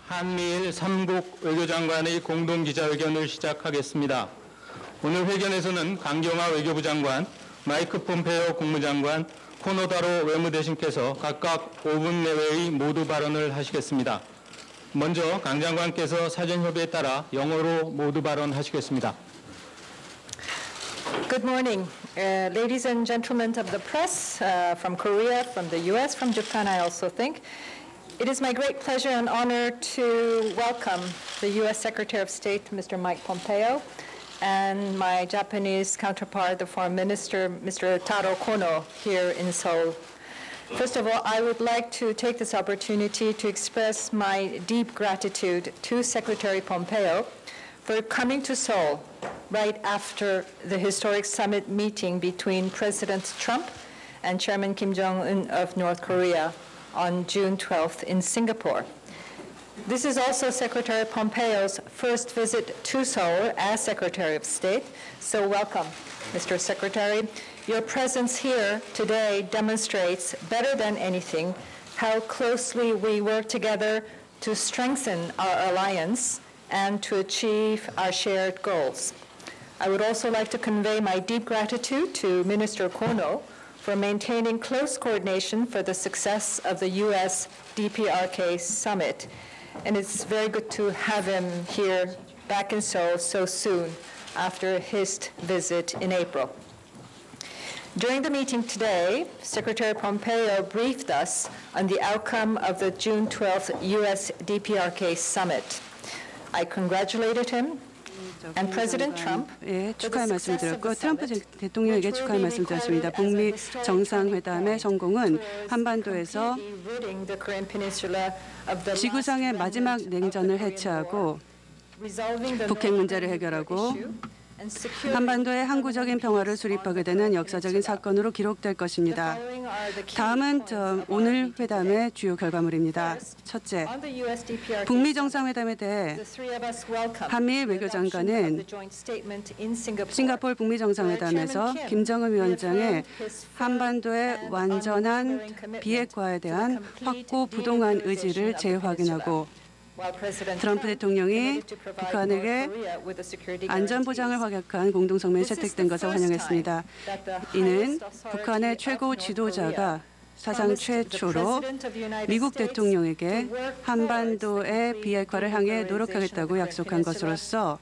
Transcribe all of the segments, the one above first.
한미일 3국 외교장관의 공동기자회견을 시작하겠습니다. 오늘 회견에서는 강경화 외교부 장관, 마이크 폼페이오 국무장관, 코노다로 외무대신께서 각각 5분 내외의 모두 발언을 하시겠습니다. 먼저 강 장관께서 사전협의에 따라 영어로 모두 발언하시겠습니다. Good morning, ladies and gentlemen of the press from Korea, from the US, from Japan, I also think. It is my great pleasure and honor to welcome the US Secretary of State, Mr. Mike Pompeo, and my Japanese counterpart, the Foreign Minister, Mr. Taro Kono, here in Seoul. First of all, I would like to take this opportunity to express my deep gratitude to Secretary Pompeo for coming to Seoul right after the historic summit meeting between President Trump and Chairman Kim Jong-un of North Korea on June 12th in Singapore. This is also Secretary Pompeo's first visit to Seoul as Secretary of State, so welcome, Mr. Secretary. Your presence here today demonstrates better than anything how closely we work together to strengthen our alliance and to achieve our shared goals. I would also like to convey my deep gratitude to Minister Kono for maintaining close coordination for the success of the U.S. DPRK summit. And it's very good to have him here back in Seoul so soon after his visit in April. During the meeting today, Secretary Pompeo briefed us on the outcome of the June 12th U.S. DPRK summit. I congratulated him and President Trump. 예, 축하의 말씀을 드렸고 트럼프 대통령에게 축하의 말씀을 드렸습니다. 북미 정상회담의 성공은 한반도에서 지구상의 마지막 냉전을 해체하고 북핵 문제를 해결하고 한반도의 항구적인 평화를 수립하게 되는 역사적인 사건으로 기록될 것입니다. 다음은 오늘 회담의 주요 결과물입니다. 첫째, 북미 정상회담에 대해 한미일 외교장관은 싱가포르 북미 정상회담에서 김정은 위원장의 한반도의 완전한 비핵화에 대한 확고부동한 의지를 재확인하고 트럼프 대통령이 북한에게 안전보장을 확약한 공동성명이 채택된 것을 환영했습니다. 이는 북한의 최고 지도자가 사상 최초로 미국 대통령에게 한반도의 비핵화를 향해 노력하겠다고 약속한 것으로서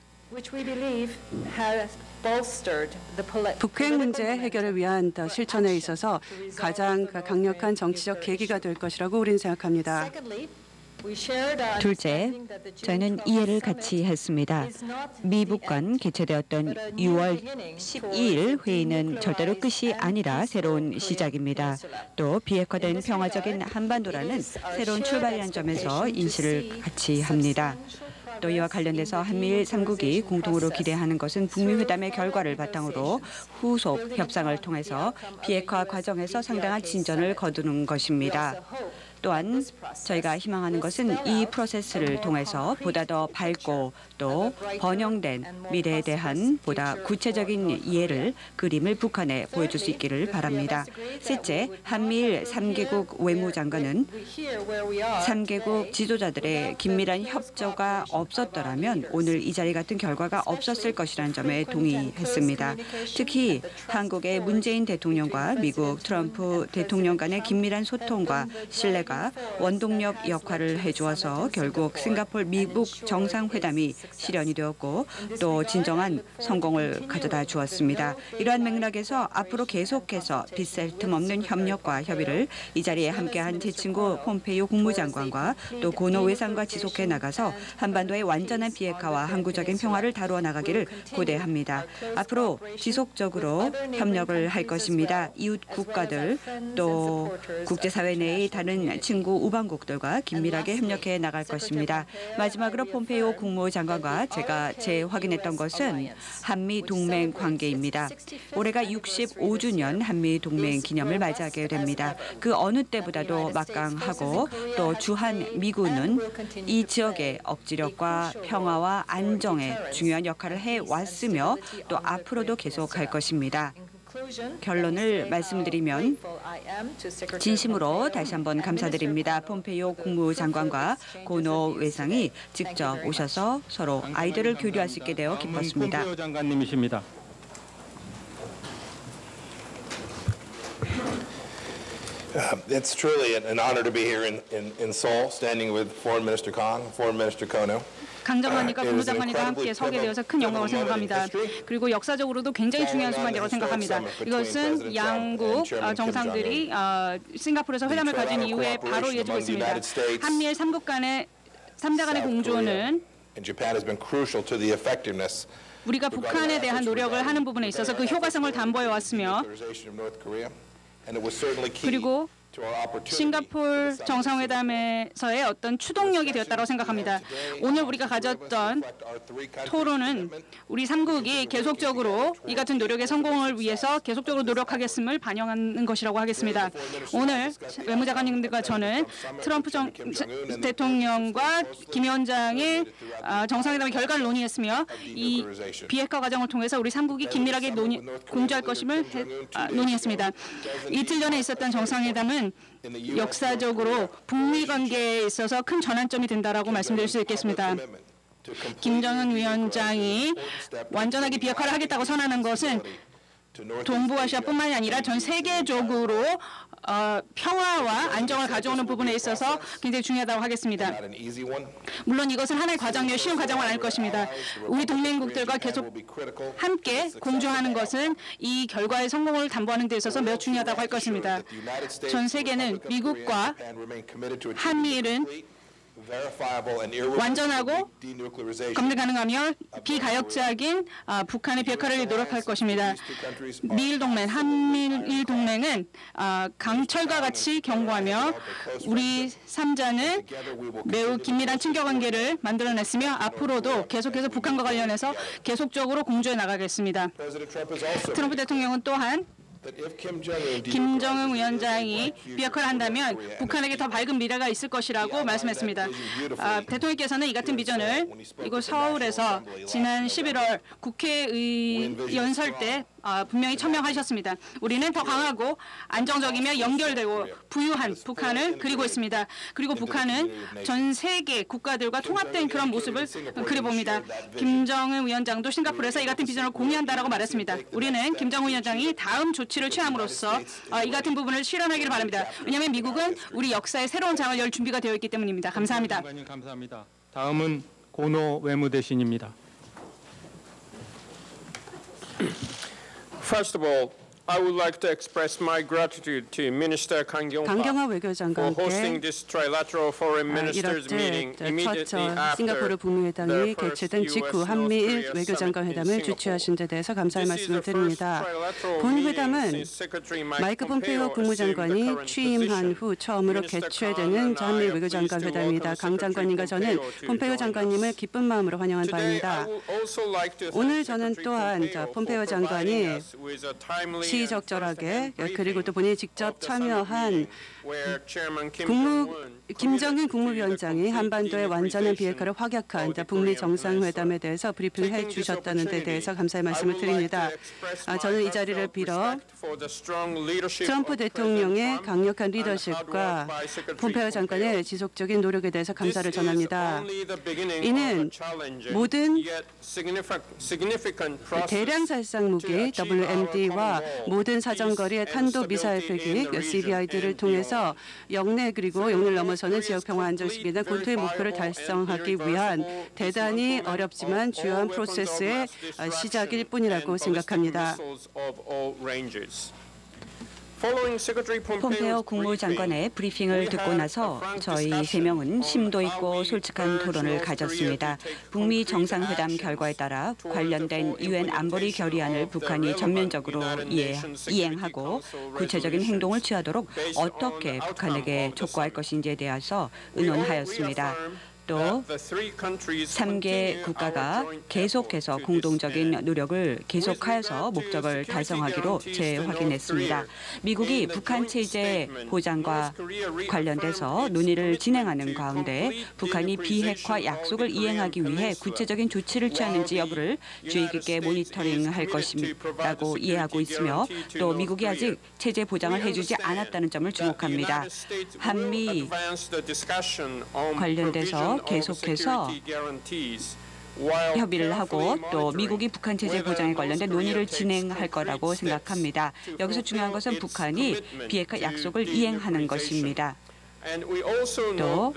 북핵 문제 해결을 위한 실천에 있어서 가장 강력한 정치적 계기가 될 것이라고 우리는 생각합니다. 둘째, 저희는 이해를 같이 했습니다. 미북 간 개최되었던 6월 12일 회의는 절대로 끝이 아니라 새로운 시작입니다. 또 비핵화된 평화적인 한반도라는 새로운 출발이라는 점에서 인식을 같이 합니다. 또 이와 관련돼서 한미일 3국이 공통으로 기대하는 것은 북미 회담의 결과를 바탕으로 후속 협상을 통해서 비핵화 과정에서 상당한 진전을 거두는 것입니다. 또한 저희가 희망하는 것은 이 프로세스를 통해서 보다 더 밝고 또 번영된 미래에 대한 보다 구체적인 이해를 그림을 북한에 보여줄 수 있기를 바랍니다. 셋째, 한미일 3개국 외무장관은 3개국 지도자들의 긴밀한 협조가 없었더라면 오늘 이 자리 같은 결과가 없었을 것이라는 점에 동의했습니다. 특히 한국의 문재인 대통령과 미국 트럼프 대통령 간의 긴밀한 소통과 신뢰가 원동력 역할을 해주어서 결국 싱가포르 미국 정상회담이 실현이 되었고 또 진정한 성공을 가져다 주었습니다. 이러한 맥락에서 앞으로 계속해서 빗셀 틈 없는 협력과 협의를 이 자리에 함께한 제 친구 폼페이오 국무장관과 또 고노 외상과 지속해 나가서 한반도의 완전한 비핵화와 항구적인 평화를 다루어 나가기를 고대합니다. 앞으로 지속적으로 협력을 할 것입니다. 이웃 국가들 또 국제사회 내의 다른 친구 우방국들과 긴밀하게 협력해 나갈 것입니다. 마지막으로 폼페이오 국무장관과 제가 재확인했던 것은 한미 동맹 관계입니다. 올해가 65주년 한미 동맹 기념을 맞이하게 됩니다. 그 어느 때보다도 막강하고 또 주한 미군은 이 지역의 억지력과 평화와 안정에 중요한 역할을 해왔으며 또 앞으로도 계속할 것입니다. 결론을 말씀드리면 진심으로 다시 한번 감사드립니다. 폼페이오 국무장관과 고노 외상이 직접 오셔서 서로 아이디어를 교류할 수 있게 되어 기뻤습니다. 폼페이오 장관님이십니다. It's truly an honor to be here in Seoul, standing with Foreign Minister Kang, Foreign Minister Kono. 강 장관님과 국무장관님과 함께 서게 되어서 큰 영광을 생각합니다. 그리고 역사적으로도 굉장히 중요한 순간이라고 생각합니다. 이것은 양국 정상들이 싱가포르에서 회담을 가진 이후에 바로 이어지고 있습니다. 한미일 3자 간의 공조는 우리가 북한에 대한 노력을 하는 부분에 있어서 그 효과성을 담보해 왔으며 그리고 싱가포르 정상회담에서의 어떤 추동력이 되었다고 생각합니다. 오늘 우리가 가졌던 토론은 우리 3국이 계속적으로 이 같은 노력의 성공을 위해서 계속적으로 노력하겠음을 반영하는 것이라고 하겠습니다. 오늘 외무장관님들과 저는 트럼프 대통령과 김 위원장의 정상회담의 결과를 논의했으며 이 비핵화 과정을 통해서 우리 3국이 긴밀하게 공조할 것임을 논의했습니다. 이틀 전에 있었던 정상회담은 역사적으로 북미 관계에 있어서 큰 전환점이 된다라고 말씀드릴 수 있겠습니다. 김정은 위원장이 완전하게 비핵화를 하겠다고 선언한 것은 동부아시아뿐만이 아니라 전 세계적으로 평화와 안정을 가져오는 부분에 있어서 굉장히 중요하다고 하겠습니다. 물론 이것은 하나의 과정이며 쉬운 과정은 아닐 것입니다. 우리 동맹국들과 계속 함께 공조하는 것은 이 결과의 성공을 담보하는 데 있어서 매우 중요하다고 할 것입니다. 전 세계는 미국과 한미일은 완전하고 검증 가능하며 비가역적인 북한의 비핵화를 노력할 것입니다. 미일 동맹, 한미일 동맹은 강철과 같이 경고하며 우리 3자는 매우 긴밀한 친교 관계를 만들어냈으며 앞으로도 계속해서 북한과 관련해서 계속적으로 공조해 나가겠습니다. 트럼프 대통령은 또한 김정은 위원장이 비핵화를 한다면 북한에게 더 밝은 미래가 있을 것이라고 말씀했습니다. 대통령께서는 이 같은 비전을 이곳 서울에서 지난 11월 국회의원설 때 분명히 천명하셨습니다. 우리는 더 강하고 안정적이며 연결되고 부유한 북한을 그리고 있습니다. 그리고 북한은 전 세계 국가들과 통합된 그런 모습을 그려봅니다. 김정은 위원장도 싱가포르에서 이 같은 비전을 공유한다라고 말했습니다. 우리는 김정은 위원장이 다음 조치를 취함으로써 이 같은 부분을 실현하기를 바랍니다. 왜냐하면 미국은 우리 역사의 새로운 장을 열 준비가 되어 있기 때문입니다. 감사합니다. 감사합니다. 다음은 고노 외무대신입니다. First of all, I would like to express my gratitude to Minister Kang 강경화 for 외교장관께 hosting this trilateral foreign ministers meeting 이렇게 immediately 첫 싱가포르 after 북미회담이 their first 개최된 직후 US-North 한미일 Korea 외교장관 summit in 회담을 Singapore. 주최하신 데 대해서 감사의 This is 말씀을 the first 드립니다. trilateral 본 meeting 회담은 since Secretary 마이크 폼페이오 국무장관이 취임한 후 처음으로 개최되는 한미 외교장관 회담입니다. 강 장관님과 저는 폼페이오 장관님을 기쁜 마음으로 환영한 바입니다. 오늘 저는 또한 폼페이오 장관이 시의적절하게 그리고 또 본인이 직접 참여한 김정은 국무위원장이 한반도의 완전한 비핵화를 확약한 북미 정상회담에 대해서 브리핑해 주셨다는 데 대해서 감사의 말씀을 드립니다. 저는 이 자리를 빌어 트럼프 대통령의 강력한 리더십과 폼페이오 장관의 지속적인 노력에 대해서 감사를 전합니다. 이는 모든 대량 살상 무기 WMD와 모든 사정거리의 탄도미사일 폐기 CBID를 통해서 영내 그리고 영내를 넘어서는 지역 평화 안정식이나 공통의 목표를 달성하기 위한 대단히 어렵지만 주요한 프로세스의 시작일 뿐이라고 생각합니다. 폼페이오 국무장관의 브리핑을 듣고 나서 저희 3명은 심도 있고 솔직한 토론을 가졌습니다. 북미 정상회담 결과에 따라 관련된 유엔 안보리 결의안을 북한이 전면적으로 이행하고 구체적인 행동을 취하도록 어떻게 북한에게 촉구할 것인지에 대해서 의논하였습니다. 또 3개 국가가 계속해서 공동적인 노력을 계속하여서 목적을 달성하기로 재확인했습니다. 미국이 북한 체제 보장과 관련돼서 논의를 진행하는 가운데 북한이 비핵화 약속을 이행하기 위해 구체적인 조치를 취하는지 여부를 주의 깊게 모니터링할 것이라고 이해하고 있으며 또 미국이 아직 체제 보장을 해주지 않았다는 점을 주목합니다. 한미 관련돼서 계속해서 협의를 하고 또 미국이 북한 체제 보장에 관련된 논의를 진행할 거라고 생각합니다. 여기서 중요한 것은 북한이 비핵화 약속을 이행하는 것입니다. 또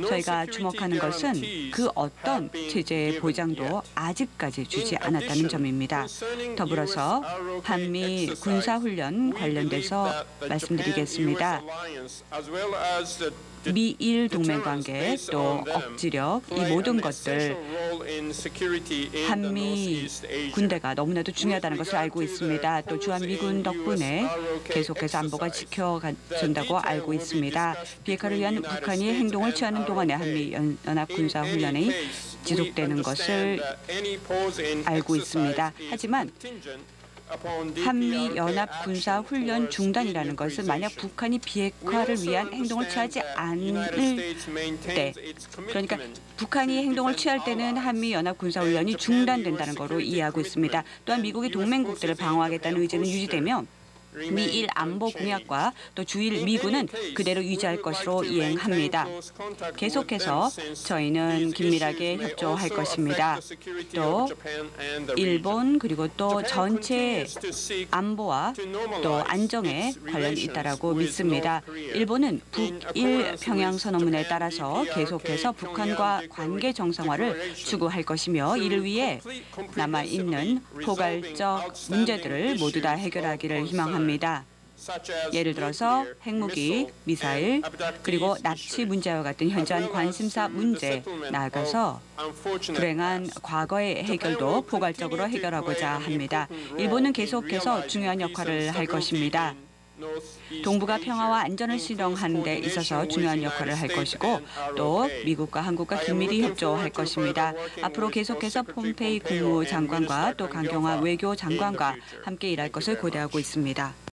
저희가 주목하는 것은 그 어떤 체제 보장도 아직까지 주지 않았다는 점입니다. 더불어서 한미 군사훈련 관련돼서 말씀드리겠습니다. 미일 동맹관계 또 억지력 이 모든 것들 한미 군대가 너무나도 중요하다는 것을 알고 있습니다. 또 주한미군 덕분에 계속해서 안보가 지켜준다고 알고 있습니다. 비핵화를 위한 북한이 행동을 취하는 동안에 한미 연합 군사훈련이 지속되는 것을 알고 있습니다. 하지만 한미 연합 군사 훈련 중단이라는 것은 만약 북한이 비핵화를 위한 행동을 취하지 않을 때, 그러니까 북한이 행동을 취할 때는 한미 연합 군사 훈련이 중단된다는 것으로 이해하고 있습니다. 또한 미국이 동맹국들을 방어하겠다는 의지는 유지되며 미일 안보 공약과 또 주일 미군은 그대로 유지할 것으로 이행합니다. 계속해서 저희는 긴밀하게 협조할 것입니다. 또 일본 그리고 또 전체 안보와 또 안정에 관련이 있다라고 믿습니다. 일본은 북일 평양 선언문에 따라서 계속해서 북한과 관계 정상화를 추구할 것이며 이를 위해 남아있는 포괄적 문제들을 모두 다 해결하기를 희망합니다. 예를 들어서 핵무기, 미사일, 그리고 납치 문제와 같은 현저한 관심사 문제 나아가서 불행한 과거의 해결도 포괄적으로 해결하고자 합니다. 일본은 계속해서 중요한 역할을 할 것입니다. 동북아 평화와 안전을 실현하는 데 있어서 중요한 역할을 할 것이고 또 미국과 한국과 긴밀히 협조할 것입니다. 앞으로 계속해서 폼페이 국무장관과 또 강경화 외교장관과 함께 일할 것을 고대하고 있습니다.